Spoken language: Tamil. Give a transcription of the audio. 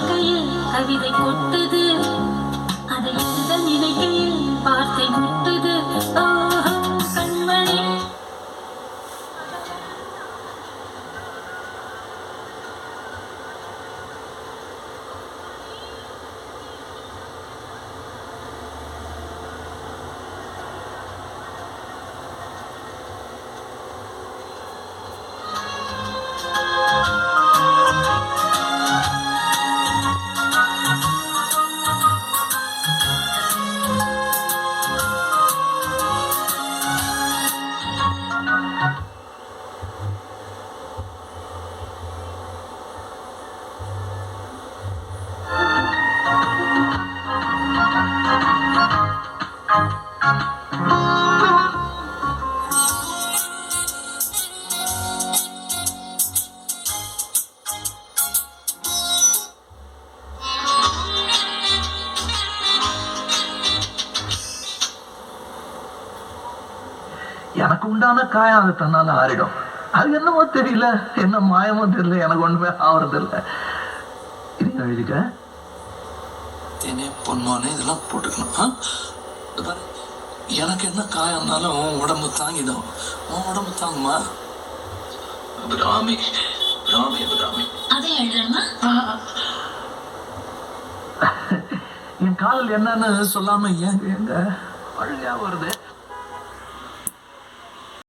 பார்க்கையில் கவிதை கொட்டுது, அதை எழுத நினைக்கையில் வார்த்தை முட்டுது. ஓஹோ கண்மணி. எனக்கு உண்டான காயம் அது தன்னால ஆறிடும். அது என்னமோ தெரியல, என்ன மாயமோ தெரியல, எனக்கு ஒண்ணுமே ஆவறது இல்லை. இது எழுதிக்க தேனே பொண்ணோனே இதெல்லாம் போட்டுக்கணும். எனக்கு என்ன காயம்னாலும் உன் உடம்பு தாங்கிடும். உன் உடம்பு தாங்குமா? அபிராமி அபிராமி அபிராமி. அதை எழுதணுமா? என் காதல் என்னன்னு சொல்லாம எங்க எங்க அழுகையா வருது.